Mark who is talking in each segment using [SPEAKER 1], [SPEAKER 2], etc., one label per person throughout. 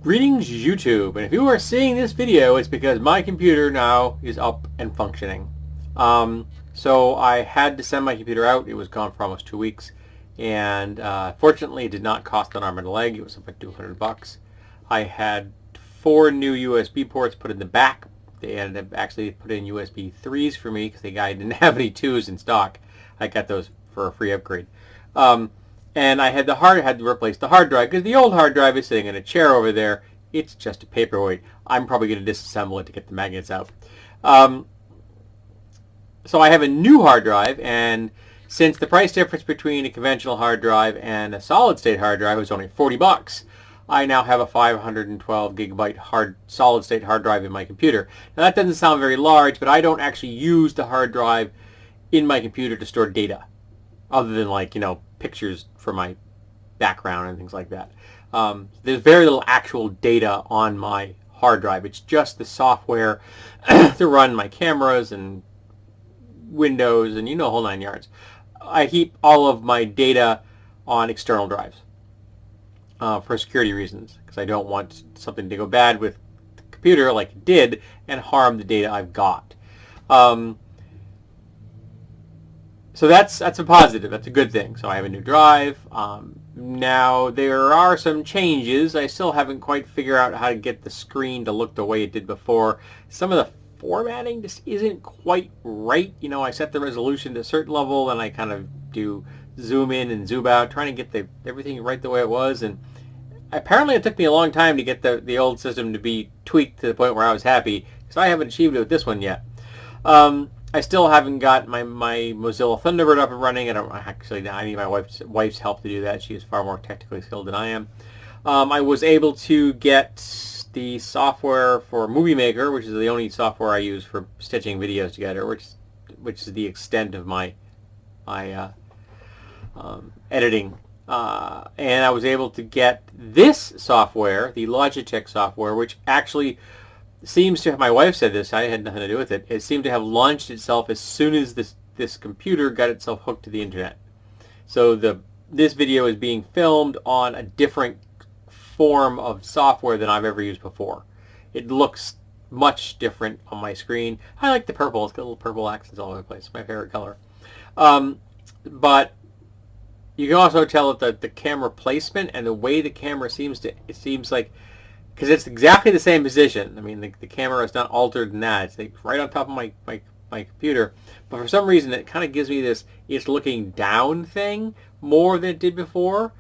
[SPEAKER 1] Greetings YouTube, and if you are seeing this video, it's because my computer now is up and functioning. So I had to send my computer out. It was gone for almost 2 weeks, and fortunately it did not cost an arm and a leg. It was about $200. I had 4 new USB ports put in the back. They ended up actually put in USB 3s for me because the guy didn't have any 2s in stock. I got those for a free upgrade. And I had to replace the hard drive because the old hard drive is sitting in a chair over there. It's just a paperweight. I'm probably going to disassemble it to get the magnets out. So I have a new hard drive, and since the price difference between a conventional hard drive and a solid-state hard drive was only $40, I now have a 512 gigabyte solid-state hard drive in my computer. Now that doesn't sound very large, but I don't actually use the hard drive in my computer to store data, other than, like, pictures for my background and things like that. There's very little actual data on my hard drive. It's just the software to run my cameras and Windows and whole 9 yards. I keep all of my data on external drives for security reasons, because I don't want something to go bad with the computer like it did and harm the data I've got. So that's a positive. That's a good thing. So I have a new drive. Now there are some changes. I still haven't quite figured out how to get the screen to look the way it did before. Some of the formatting just isn't quite right. I set the resolution to a certain level, and I kind of do zoom in and zoom out, trying to get everything right the way it was. And apparently it took me a long time to get the old system to be tweaked to the point where I was happy, because I haven't achieved it with this one yet. I still haven't got my Mozilla Thunderbird up and running. I need my wife's help to do that. She is far more technically skilled than I am. I was able to get the software for Movie Maker, which is the only software I use for stitching videos together, which is the extent of my editing. And I was able to get this software, the Logitech software, which actually seems to have, my wife said this, I had nothing to do with it, it seemed to have launched itself as soon as this computer got itself hooked to the internet. So this video is being filmed on a different form of software than I've ever used before. It looks much different on my screen. I like the purple. It's got little purple accents all over the place. It's my favorite color. But you can also tell that the camera placement and the way the camera it seems like, because it's exactly the same position. I mean, the camera is not altered in that. It's like right on top of my computer. But for some reason, it kind of gives me this it's looking down thing more than it did before.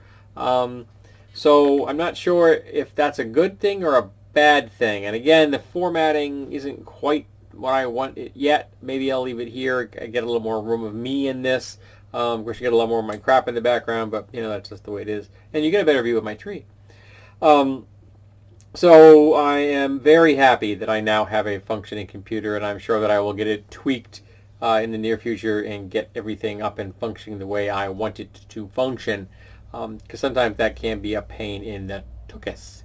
[SPEAKER 1] So I'm not sure if that's a good thing or a bad thing. And again, the formatting isn't quite what I want it yet. Maybe I'll leave it here. I get a little more room of me in this. Of course, you get a lot more of my crap in the background, but that's just the way it is. And you get a better view of my tree. So I am very happy that I now have a functioning computer, and I'm sure that I will get it tweaked in the near future and get everything up and functioning the way I want it to function, because sometimes that can be a pain in the tuchus.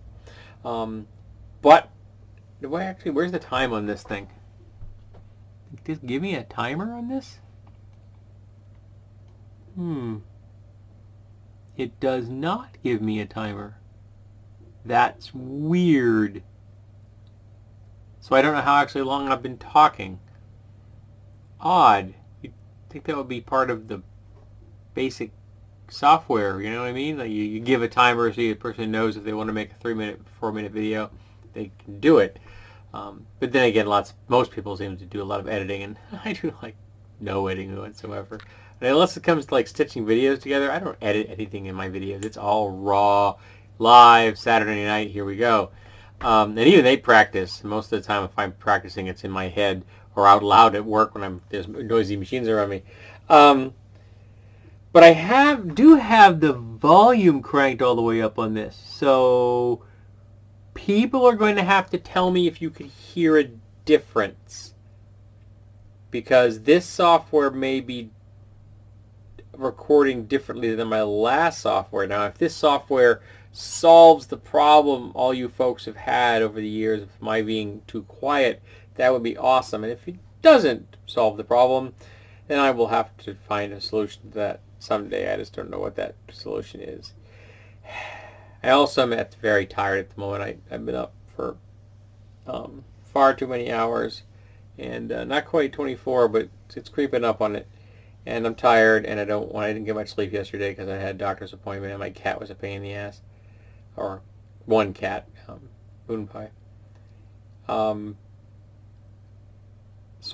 [SPEAKER 1] But where's the time on this thing? Just give me a timer on this? It does not give me a timer. That's weird. So I don't know how actually long I've been talking. Odd. You'd think that would be part of the basic software, you know what I mean? Like you give a timer so the person knows if they want to make a 3-minute, 4-minute video, they can do it. But then again, most people seem to do a lot of editing, and I do like no editing whatsoever. And unless it comes to like stitching videos together, I don't edit anything in my videos. It's all raw. Live Saturday night, here we go. And even they practice. Most of the time, if I'm practicing, it's in my head or out loud at work when there's noisy machines around me. But I do have the volume cranked all the way up on this, so people are going to have to tell me if you could hear a difference, because this software may be recording differently than my last software. Now, if this software solves the problem all you folks have had over the years of my being too quiet, that would be awesome. And if it doesn't solve the problem, then I will have to find a solution to that someday. I just don't know what that solution is. I also am very tired at the moment. I've been up for far too many hours, and not quite 24, but it's creeping up on it. And I'm tired, and I didn't get much sleep yesterday because I had a doctor's appointment, and my cat was a pain in the ass, or one cat, Boon Pie. So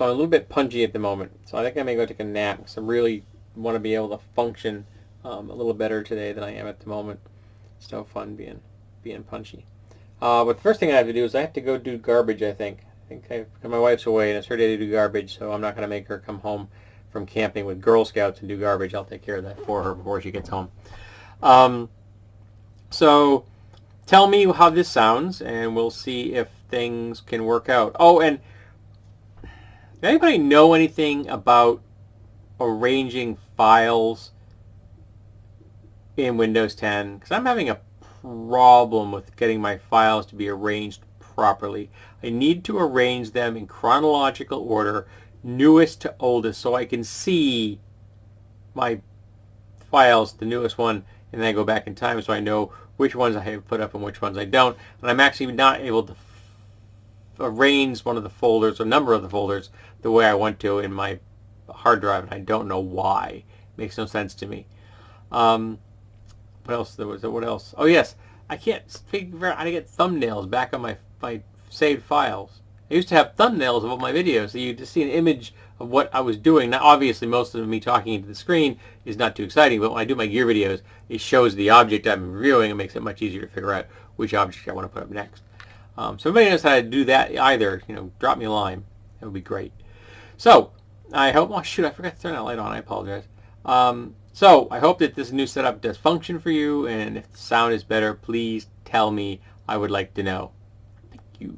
[SPEAKER 1] I'm a little bit punchy at the moment. So I think I may go take a nap because I really want to be able to function a little better today than I am at the moment. It's no fun being punchy. But the first thing I have to do is I have to go do garbage, I think. My wife's away and it's her day to do garbage, so I'm not going to make her come home from camping with Girl Scouts and do garbage. I'll take care of that for her before she gets home. So tell me how this sounds, and we'll see if things can work out. Oh, and does anybody know anything about arranging files in Windows 10? Because I'm having a problem with getting my files to be arranged properly. I need to arrange them in chronological order, newest to oldest, so I can see my files, the newest one, and then I go back in time so I know which ones I have put up and which ones I don't. And I'm actually not able to arrange one of the folders or number of the folders the way I want to in my hard drive, and I don't know why. It makes no sense to me. What else? What else? Oh yes, I can't figure out how to get thumbnails back on my saved files. I used to have thumbnails of all my videos, so you just see an image of what I was doing. Now, obviously, most of me talking into the screen is not too exciting, but when I do my gear videos, it shows the object I'm reviewing and makes it much easier to figure out which object I want to put up next. So if anybody knows how to do that either, drop me a line. That would be great. So, I hope... Oh, shoot, I forgot to turn that light on. I apologize. So, I hope that this new setup does function for you, and if the sound is better, please tell me. I would like to know. Thank you.